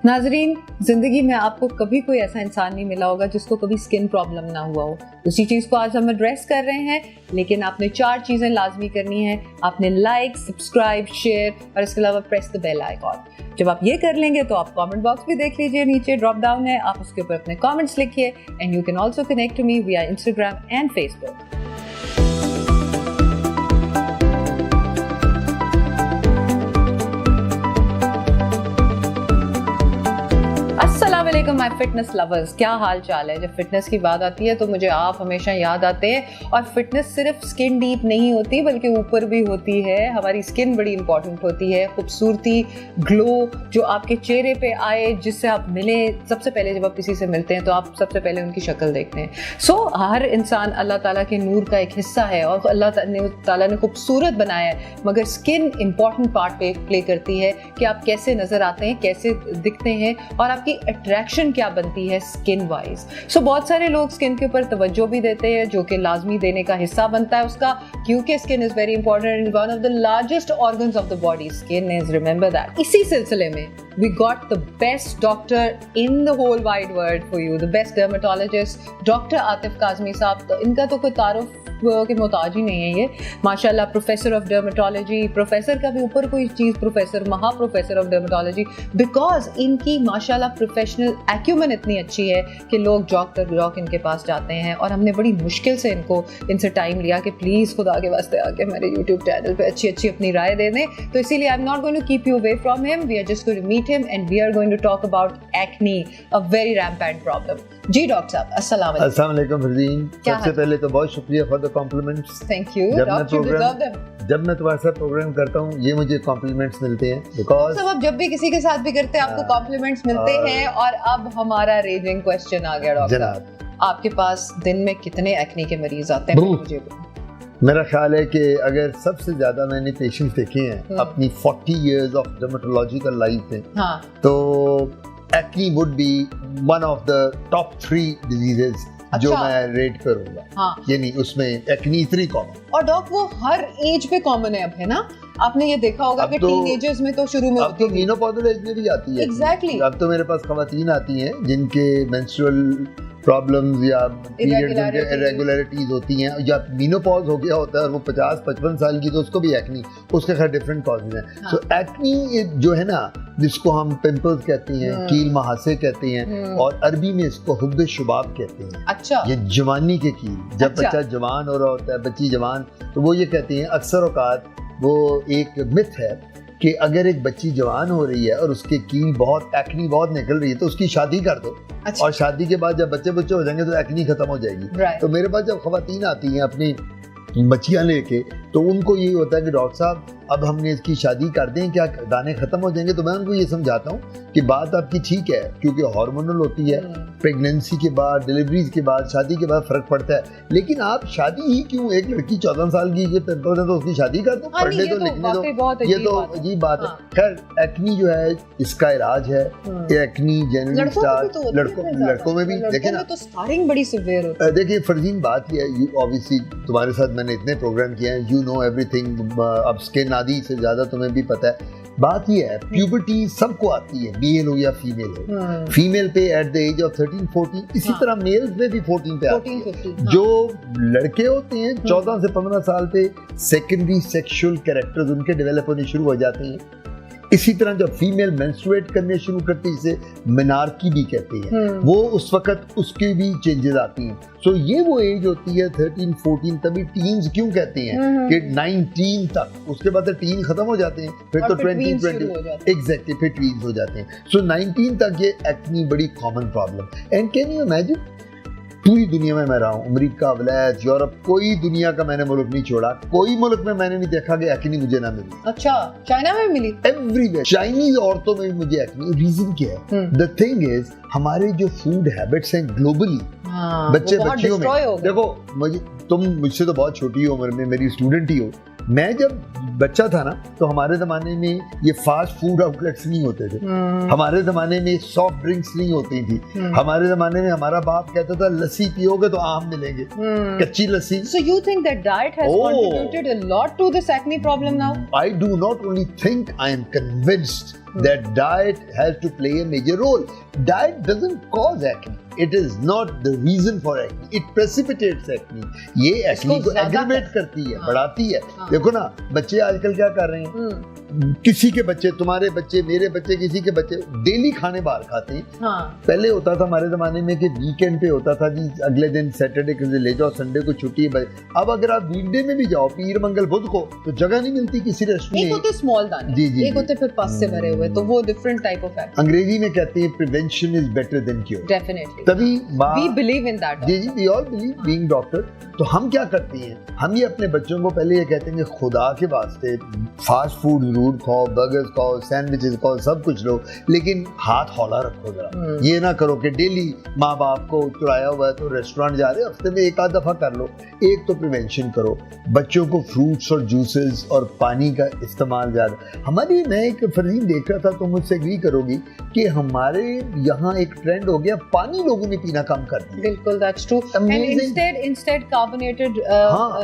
नाजरीन, जिंदगी में आपको कभी कोई ऐसा इंसान नहीं मिला होगा जिसको कभी स्किन प्रॉब्लम ना हुआ हो। उसी चीज़ को आज हम एड्रेस कर रहे हैं, लेकिन आपने 4 चीज़ें लाजमी करनी है। आपने लाइक, सब्सक्राइब, शेयर और इसके अलावा प्रेस द बेल आइकॉन। जब आप ये कर लेंगे तो आप कमेंट बॉक्स भी देख लीजिए, नीचे ड्रॉप डाउन है, आप उसके ऊपर अपने कमेंट्स लिखिए and you can also connect to me via Instagram and Facebook. अस्सलामुअलैकुम माय फिटनेस लवर्स, क्या हाल चाल है। जब फिटनेस की बात आती है तो मुझे आप हमेशा याद आते हैं। और फिटनेस सिर्फ स्किन डीप नहीं होती बल्कि ऊपर भी होती है। हमारी स्किन बड़ी इंपॉर्टेंट होती है। खूबसूरती, ग्लो जो आपके चेहरे पे आए, जिससे आप मिले। सबसे पहले जब आप किसी से मिलते हैं तो आप सबसे पहले उनकी शक्ल देखते हैं। हर इंसान अल्लाह ताला के नूर का एक हिस्सा है और अल्लाह ताला ने खूबसूरत बनाया है, मगर स्किन इंपॉर्टेंट पार्ट प्ले करती है कि आप कैसे नजर आते हैं, कैसे दिखते हैं और आपकी अट्रैक्शन क्या बनती है स्किन वाइज। बहुत सारे लोग स्किन के ऊपर तवज्जो भी देते हैं, जो कि लाजमी देने का हिस्सा बनता है उसका, क्योंकि skin is very important and one of the largest organs of the body. Skin is, remember that. इसी सिलसिले में we got the best doctor in the whole wide world for you, the best dermatologist, doctor Atif Kazmi साहब। तो इनका तो कोई तारुफ के मोहताज ही नहीं है। ये माशाल्लाह प्रोफेसर ऑफ डर्मेटोलॉजी, प्रोफेसर का भी ऊपर कोई चीज़ प्रोफेसर, महा प्रोफेसर ऑफ डर्मेटोलॉजी, बिकॉज इनकी माशाल्लाह प्रोफेशनल एक्यूमेन इतनी अच्छी है कि लोग जॉक इनके पास जाते हैं। और हमने बड़ी मुश्किल से इनसे टाइम लिया कि प्लीज़ खुदा के वास्ते आके मेरे यूट्यूब चैनल पे अच्छी अपनी राय दे दें। तो इसीलिए I am not going to keep you away from him, we are just going to meet him and we are going to talk about acne, a very rampant problem. जी doctor साहब, अस्सलाम वालेकुम। अस्सलाम वालेकुम फरदीन। सबसे पहले तो बहुत शुक्रिया for the compliments. Thank you doctor, you deserve them। जब मैं तुम्हारे साथ प्रोग्राम करता हूँ ये मुझे कॉम्प्लीमेंट्स मिलते हैं, बिकॉज सब आप जब भी किसी के साथ भी करते हैं आपको कॉम्प्लीमेंट्स मिलते हैं। और अब हमारा रेजिंग क्वेश्चन आ गया डॉक्टर, आपके पास दिन में कितने एक्ने के मरीज आते हैं? मुझे मेरा ख्याल है कि अगर सबसे ज्यादा मैंने पेशेंट्स देखे हैं अपनी 40 इयर्स ऑफ डर्मेटोलॉजिकल लाइफ में, तो acne would be one of the top 3 diseases जो मैं रेट करूंगा। यानी उसमें एक्ने इतनी कॉमन। और डॉक्टर वो हर एज पे कॉमन है अब, है ना? आपने ये देखा होगा कि टीनेजर्स में तो शुरू में होती है, मेनोपॉजल एज में भी आती है। एग्जैक्टली। अब तो मेरे पास खवातीन आती हैं जिनके मेंस्ट्रुअल प्रॉब्लम्स या पीरियड्स इरेगुलरिटीज होती हैं, या मेनोपॉज हो गया होता है और वो 50-55 साल की, तो उसको भी एक्ने, उसके खैर डिफरेंट कॉजेज हैं। सो एक्ने जो है ना, जिसको हम पिंपल्स कहते हैं, कील महासे कहते हैं, और अरबी में इसको हुब्ब शुबाब कहते हैं। अच्छा। ये जवानी के कील, जब बच्चा जवान हो रहा होता है, बच्ची जवान, तो वो ये कहते हैं, अक्सर औकात वो एक मिथ है कि अगर एक बच्ची जवान हो रही है और उसके कील बहुत, एक्नी बहुत निकल रही है, तो उसकी शादी कर दो। अच्छा। और शादी के बाद जब बच्चे हो जाएंगे तो एक्नी खत्म हो जाएगी। तो मेरे पास जब खवातीन आती हैं अपनी बच्चियां लेके, तो उनको ये होता है कि डॉक्टर साहब अब हमने इसकी शादी कर दें, क्या दाने खत्म हो जाएंगे? तो मैं उनको ये समझाता हूँ कि बात आपकी ठीक है, क्योंकि हार्मोनल होती है, प्रेगनेंसी के बाद, डिलीवरीज के बाद, शादी के बाद फर्क पड़ता है। लेकिन आप शादी ही क्यों, एक लड़की 14 साल की के पिंपल्स है तो उसकी शादी कर दो, पढ़ने तो लिखने दो, ये तो अजीब बात है। खैर एक्नी जो है इसका इलाज है, एक्नी जनरली स्टार्ट लड़कों में भी, लेकिन तो स्टार्टिंग बड़ी सीवियर होती है। देखिए फरजीन, बात ये है, ऑब्वियसली तुम्हारे साथ मैंने इतने प्रोग्राम किए हैं, यू नो एवरीथिंग, अब स्किन आदि से ज्यादा तुम्हें भी पता है। बात ये है, प्यूबर्टी सबको आती है, मेल हो या फीमेल हो। फीमेल पे एट द एज ऑफ 13-14, इसी तरह मेल्स में भी 14 पे आती है। जो लड़के होते हैं 14 से 15 साल पे सेकेंडरी सेक्सुअल कैरेक्टर्स उनके डेवलप होने शुरू हो जाते हैं। इसी तरह जब फीमेल मेंस्ट्रुएट करने शुरू करती है, इसे मेनार्की भी कहते हैं, वो उस वक्त उसकी भी चेंजेस आती हैं। सो ये वो एज होती है 13-14, तभी टीन्स क्यों कहते हैं कि 19 तक, उसके बाद टीन खत्म हो जाते हैं, फिर तो 20 एग्जैक्टली, फिर ट्वीन्स हो जाते हैं। सो 19 तक ये एक्ने बड़ी common problem. And can you imagine, पूरी दुनिया में मैं रहा हूँ, अमेरिका, वलायत, यूरोप, कोई दुनिया का मैंने मुल्क नहीं छोड़ा, कोई मुल्क में मैंने नहीं देखा कि एक्ने मुझे ना मिली। अच्छा, चाइना में मिली? एवरीवेयर। चाइनीज औरतों में भी मुझे एक्ने। रीजन क्या है? द थिंग इज, हमारे जो फूड हैबिट्स हैं ग्लोबली, बच्चियों में, देखो तुम मुझसे तो बहुत छोटी उम्र में मेरी स्टूडेंट ही हो, मैं जब बच्चा था ना, तो हमारे जमाने में ये फास्ट फूड आउटलेट्स नहीं होते थे, हमारे जमाने में सॉफ्ट ड्रिंक्स नहीं होती थी, हमारे जमाने में हमारा बाप कहता था लस्सी पियोगे तो आम मिलेंगे, कच्ची लस्सी। So you think that diet has contributed a lot to this acne problem now? I do not only think, I am convinced that diet has to play a major role. Diet doesn't cause acne. It is not the reason for acne. It precipitates acne. ये acne को aggravate करती है, बढ़ाती है. देखो ना, बच्चे आजकल क्या कर रहे हैं? किसी के बच्चे, तुम्हारे बच्चे, मेरे बच्चे, किसी के बच्चे डेली खाने बाहर खाते हैं. पहले होता था हमारे जमाने में कि वीकेंड पे होता था जी, अगले दिन सैटरडे को ले जाओ, संडे को छुट्टी है. अब अगर आप वीकडे में भी जाओ, पीर मंगल बुध को, तो जगह नहीं मिलती किसी रेस्टोरेंट में. एक होते स्मॉल दाने, जी जी, एक होते फिर पस से भरे हुए, तो वो डिफरेंट टाइप ऑफ एक्ने. अंग्रेजी में कहते हैं prevention is better than cure. Definitely. तभी वी बिलीव इन दैट. जी जी, we all believe, being doctor. तो हम क्या करते हैं, हम ये अपने बच्चों को पहले ये कहते हैं कि खुदा के वास्ते फास्ट फूड जरूर खाओ, बर्गर्स खाओ, सैंडविचेस खाओ, सब कुछ लो, लेकिन हाथ हौला रखो जरा. ये ना करो कि डेली माँ बाप को चुराया हुआ है तो रेस्टोरेंट जा रहे हो, हफ्ते में एक आध दफा कर लो. एक तो प्रिवेंशन करो, बच्चों को फ्रूट्स और जूसेस और पानी का इस्तेमाल ज्यादा. हमारी, मैं एक फरजीन देख रहा था, तो मुझसे एग्री करोगी कि हमारे यहाँ एक ट्रेंड हो गया, पानी लोगों ने पीना कम कर दिया. बिल्कुल, that's true. And instead carbonated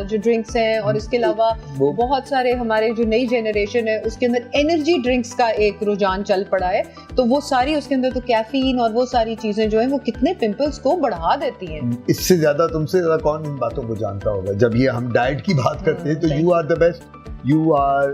जो ड्रिंक्स हैं, और इसके अलावा बहुत सारे हमारे जो नई जनरेशन है उसके अंदर एनर्जी ड्रिंक्स का एक रुझान चल पड़ा है. तो वो सारी उसके अंदर तो कैफीन और वो सारी चीजें जो हैं वो कितने पिंपल्स को बढ़ा देती हैं. इससे ज्यादा, तुमसे ज्यादा कौन इन बातों को जानता होगा. जब ये हम डाइट की बात करते हैं तो you are the best. You are,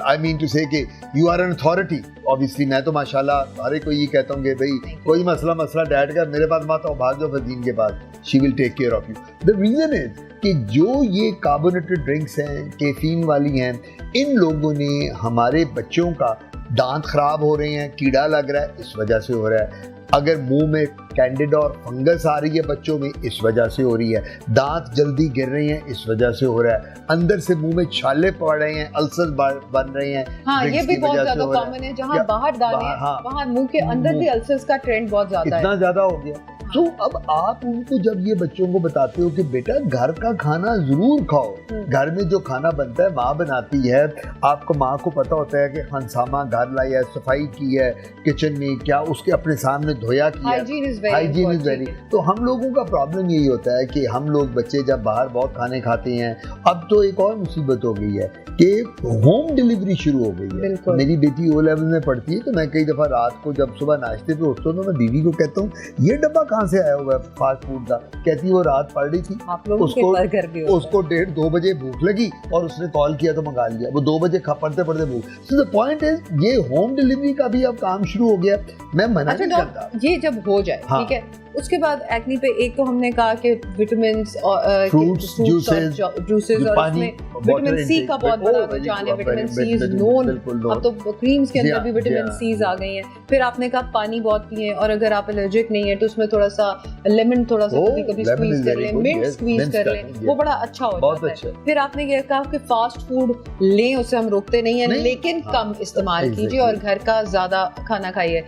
I mean to say कि you are an authority. Obviously मैं तो माशाल्लाह हर एक को ये कहता हूँ कि भाई कोई मसला डाइट का, मेरे पास मत आओ, भाग जाओ फरदीन के पास. She will take care of you. The reason is कि जो ये कार्बोनेटेड ड्रिंक्स हैं, कैफीन वाली हैं, इन लोगों ने हमारे बच्चों का दांत खराब हो रहे हैं, कीड़ा लग रहा है, इस वजह से हो रहा है. अगर मुंह में कैंडिडा और फंगस आ रही है बच्चों में, इस वजह से हो रही है. दांत जल्दी गिर रहे हैं, इस वजह से हो रहा है. अंदर से मुंह में छाले पड़ रहे हैं, अल्सर बन रहे हैं. हाँ, ये भी बहुत ज्यादा कॉमन है. जहाँ बाहर दाने हैं, वहाँ मुंह के अंदर भी अल्सर्स का ट्रेंड बहुत ज्यादा है. इतना ज्यादा हो गया. तो अब आप उनको जब ये बच्चों को बताते हो कि बेटा घर का खाना जरूर खाओ, घर में जो खाना बनता है माँ बनाती है, आपको माँ को पता होता है कि हंसामा घर लाया है, सफाई की है, किचन में क्या उसके अपने सामने धोया किया. Hygiene is very. तो हम लोगों का प्रॉब्लम यही होता है कि हम लोग बच्चे जब बाहर बहुत खाने खाते हैं. अब तो एक और मुसीबत हो गई है कि होम डिलीवरी शुरू हो गई है. मेरी बेटी ओ लेवल में पढ़ती है, तो मैं कई दफा रात को जब सुबह नाश्ते पे उठता हूँ तो मैं बीवी को कहता हूँ ये डब्बा कहाँ से आया हुआ है फास्ट फूड का. कहती है वो रात पढ़ रही थी, उसको 1:30-2 बजे भूख लगी और उसने कॉल किया तो मंगा लिया. वो 2 बजे पढ़ते भूख. सो द पॉइंट इज ये होम डिलीवरी का भी अब काम शुरू हो गया. मैं मना नहीं करता. ये जब हो जाए, ठीक है, उसके बाद एक्ने पे एक तो हमने कहा कि विटामिन्स और फ्रूट्स, जूसेस और उसमें विटामिन सी का बहुत बड़ा रुझान है. Vitamin C is known. अब तो क्रीम्स के अंदर भी विटामिन सीज आ गई हैं. फिर आपने कहा पानी बहुत पिए, और अगर आप एलर्जिक नहीं है तो उसमें थोड़ा सा लेमन थोड़ा सा कभी स्क्वीज कर लें, मिंट स्क्वीज कर लें, वो बड़ा अच्छा हो जाता है. फिर आपने ये कहा कि फास्ट फूड लें, उसे हम रोकते नहीं है, लेकिन कम इस्तेमाल कीजिए और घर का ज्यादा खाना खाइए.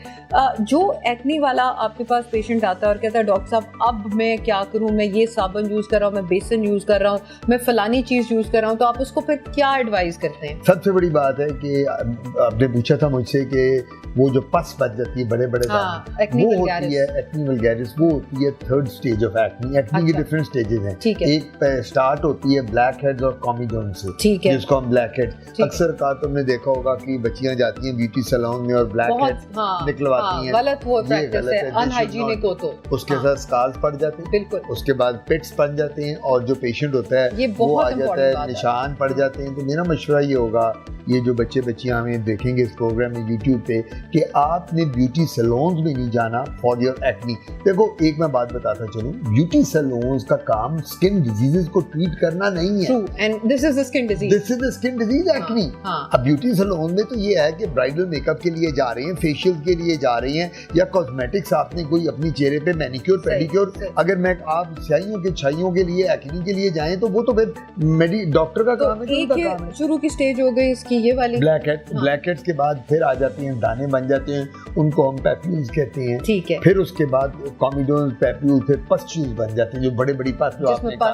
जो एक्ने वाला आपके पास पेशेंट आता है और कहता है डॉक्टर साहब अब मैं क्या करूं, मैं ये साबुन यूज कर रहा हूं, मैं बेसन यूज कर रहा हूं, मैं फलानी चीज यूज कर रहा हूं, तो आप उसको फिर क्या एडवाइस करते हैं? सबसे बड़ी बात है कि आपने पूछा था मुझसे कि वो जो पस बच जाती है बड़े बड़े दाने, वो होती है एक्ने वल्गैरिस. वो होती है third stage of acne. Acne के डिफरेंट स्टेजेस हैं. एक स्टार्ट होती है ब्लैक हेड्स और कॉमीडोन से, जिसको हम ब्लैक हेड. अक्सर का तुमने देखा होगा कि बच्चियां जाती हैं ब्यूटी सैलून में और ब्लैक हेड निकलवाती हैं. गलत वो प्रैक्टिस है, अनहाइजीनिक हो. तो उसके साथ स्कार्स पड़ जाते हैं. बिल्कुल. उसके बाद पिट्स बन जाते हैं, और जो पेशेंट होता है वो आ जाता है, निशान पड़ जाते हैं. तो मेरा मशवरा ये होगा, ये जो बच्चे बच्चियां हमें देखेंगे इस प्रोग्राम में यूट्यूब पे, कि आपने ब्यूटी सैलून्स में नहीं जाना फॉर योर एक्ने. देखो एक मैं बात बताता चलूं, ब्यूटी सैलून्स का काम स्किन डिजीजेस को ट्रीट करना नहीं है. True. And this is the skin disease. This is the skin disease acne. अब ब्यूटी सैलून में तो ये है कि ब्राइडल मेकअप के लिए जा रहे हैं, फेशियल के लिए जा रहे हैं, या कॉस्मेटिक्स आपने कोई अपनी चेहरे पे मैनिक्योर पेडिक्योर. अगर मैं आप स्याहियों के छाइयों के लिए, एक्ने के लिए जाएं तो वो तो फिर डॉक्टर का काम है. एक शुरू की स्टेज हो गई इसकी ये वाली ब्लैक हेड. ब्लैक हेड्स के बाद फिर आ जाती हैं दाने बन जाते हैं, उनको हम पैप्यूल्स कहते हैं. ठीक है. फिर उसके बाद कॉमीडोन, पैप्यूल, फिर पस्ट्यूल्स बन जाते हैं, जो बड़ी बड़ी पस जो आपने कहा,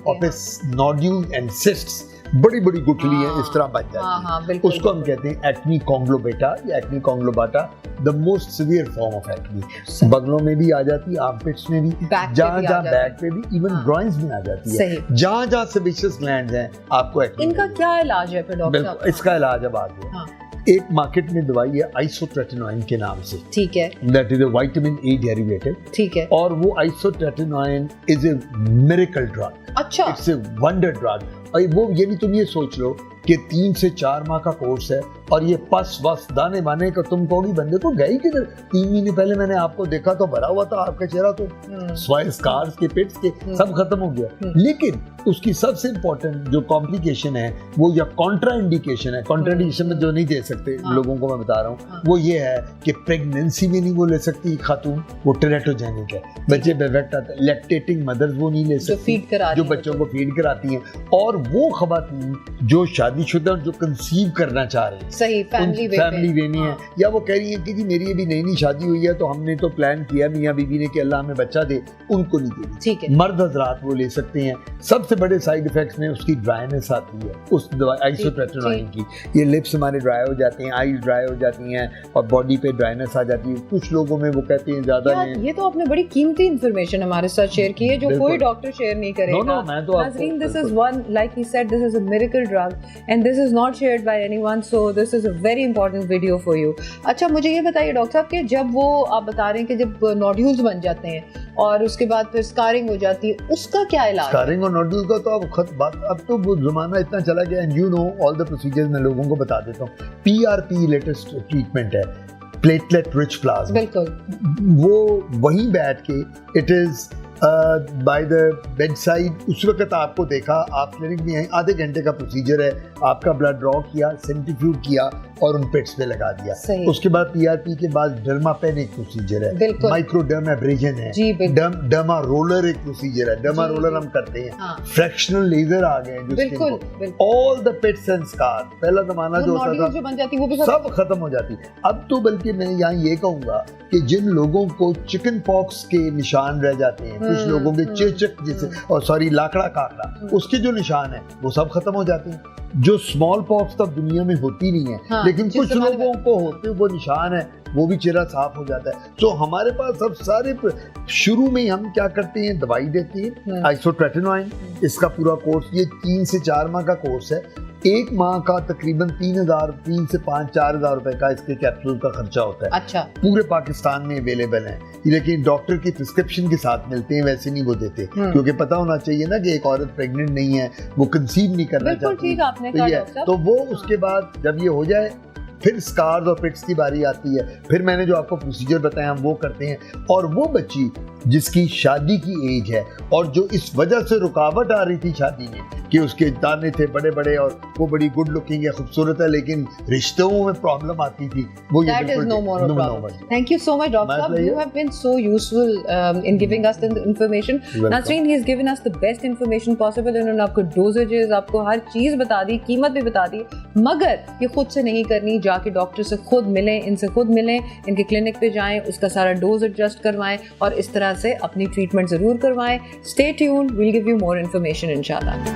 और फिर नोड्यूल एंड सिस्ट्स, बड़ी बड़ी गुठली है, इस तरह बन जाती है. उसको हम कहते हैं एक्ने कॉन्ग्लोबेटा या acne conglobata, the most severe form of acne. बगलों में भी आ जाती है, आर्मपिट्स में भी, जहाँ जहाँ बैक पे भी, इवन ग्रॉइंस में आ जाती है. जहाँ जहाँ सेबेशियस ग्लैंड्स हैं आपको एक्ने. इनका क्या इलाज है फिर डॉक्टर साहब? इसका इलाज अब आ गया. एक मार्केट में दवाई है आइसोट्रेटिनोइन के नाम से, ठीक है, that is a vitamin A derivative, ठीक है, और वो isotretinoin is a miracle drug, अच्छा, इट्स ए वंडर ड्रग। और वो यानी तुम ये सोच लो कि 3 से 4 माह का कोर्स है और ये पस वस दाने बाने का, तुम कहोगी बंदे को गई किधर, 3 महीने पहले मैंने आपको देखा तो भरा हुआ था आपका चेहरा, तो स्वाइल स्कार्स के, पिट्स के सब खत्म हो गया। लेकिन उसकी सबसे इंपॉर्टेंट जो कॉम्प्लिकेशन है वो, या कॉन्ट्रा इंडिकेशन है, कॉन्ट्रा इंडिकेशन में जो नहीं दे सकते लोगों को मैं बता रहा हूँ, वो ये है कि प्रेगनेंसी में नहीं वो ले सकती खातून, वो टेरेटोजेनिक है, बच्चे बेवेक्ट आते हैं, लैक्टेटिंग मदर्स वो नहीं ले सकती जो बच्चों को फीड कराती हैं, और वो खवातीन जो शादीशुदा जो कंसीव करना चाह रहे हैं, सही फैमिली वे में है, या वो कह रही है कि जी मेरी अभी नई शादी हुई है तो हमने तो प्लान किया मियां बीवी ने कि अल्लाह हमें बच्चा दे, उनको नहीं देनी, ठीक है। मर्द हजरात वो ले सकते हैं। सबसे बड़े साइड इफेक्ट्स में उसकी ड्राइनेस आती है उस दवाई आइसोट्रेटिनोइन की, ये लिप्स हमारे ड्राई हो जाते हैं, आईज ड्राई हो जाती हैं और बॉडी पे ड्राइनेस आ जाती है। कुछ लोगों में वो कहते हैं ज्यादा है। ये तो आपने बड़ी कीमती इंफॉर्मेशन हमारे साथ शेयर की है जो कोई डॉक्टर शेयर नहीं करेगा। नो, मैं तो आपको, this is one, like he said, this is a miracle drug and this is not shared by anyone, so this is a very important video for you. अच्छा, मुझे ये बताइए डॉक्टर साहब कि जब वो आप बता रहे हैं कि जब नोड्यूल्स बन जाते हैं और उसके बाद फिर स्कारिंग हो जाती है, उसका क्या इलाज है? स्कारिंग और नोड्यूल का तो अब तो वो ज़माना इतना चला गया, and you know all the procedures मैं लोगों को बता देता हूँ। PRP लेटेस्ट ट्रीटमेंट है, प्लेटलेट रिच प्लाज्मा, बिल्कुल वो वहीं बैठ के it is by the bed side, उस वक्त आपको देखा, आप क्लिनिक में आए, आधे घंटे का प्रोसीजर है, आपका ब्लड ड्रॉ किया, सेंट्रीफ्यूज किया और उन पेट्स पे लगा दिया। उसके बाद PRP के बाद डर्मापेन एक प्रोसीजर है, माइक्रोडर्म एब्रेजन है, डर्मा रोलर एक प्रोसीजर है, डर्मा रोलर हम करते हैं, फ्रैक्शनल लेजर आ गए हैं, all the pets and scar. पहला जमाना जो होता था बन जाती वो भी सब खत्म हो जाती। अब तो बल्कि मैं यहाँ ये कहूँगा कि जिन लोगों को चिकन पॉक्स के निशान रह जाते हैं, कुछ लोगों के चेचक जैसे, और सॉरी लाकड़ा काकड़ा, उसके जो निशान है वो सब खत्म हो जाते हैं। जो स्मॉल पॉक्स तब दुनिया में होती नहीं है, लेकिन कुछ लोगों को होते वो निशान है, वो भी चेहरा साफ हो जाता है। तो हमारे पास अब सारे शुरू में हम क्या करते हैं, दवाई देती है आइसोट्रेटिनोइन, इसका पूरा कोर्स, ये 3 से 4 माह का कोर्स है। 1 माह का तकरीबन 3 से 4 हज़ार रुपए का इसके कैप्सूल का खर्चा होता है। अच्छा, पूरे पाकिस्तान में अवेलेबल है, लेकिन डॉक्टर की प्रिस्क्रिप्शन के साथ मिलते हैं, वैसे नहीं वो देते, क्योंकि पता होना चाहिए ना कि एक औरत प्रेग्नेंट नहीं है, वो कंसीव नहीं करना चाहती, तो वो उसके बाद जब ये हो जाए फिर स्कार्स और पिट्स की बारी आती है। फिर मैंने जो आपको प्रोसीजर बताया हम वो करते हैं, और वो बच्ची जिसकी शादी की एज है और जो इस वजह से रुकावट आ रही थी शादी में कि उसके दाने थे बड़े बड़े और वो बड़ी गुड लुकिंग है, खूबसूरत है, लेकिन रिश्तों में प्रॉब्लम आती थी, वो ये That is no more a problem. Thank you so much, Doctor Saab. You have been so useful in giving us the information. Nasreen, he has given us the best information possible. इन्होंने आपको dosages, आपको हर चीज बता दी, कीमत भी बता दी, मगर ये खुद से नहीं करनी, जाके डॉक्टर से खुद मिलें, इनसे खुद मिलें, इनके क्लिनिक पे जाएं, उसका सारा डोज एडजस्ट करवाएं और इस तरह से अपनी ट्रीटमेंट जरूर करवाएं। Stay tuned, we'll give you more information इंशाल्लाह।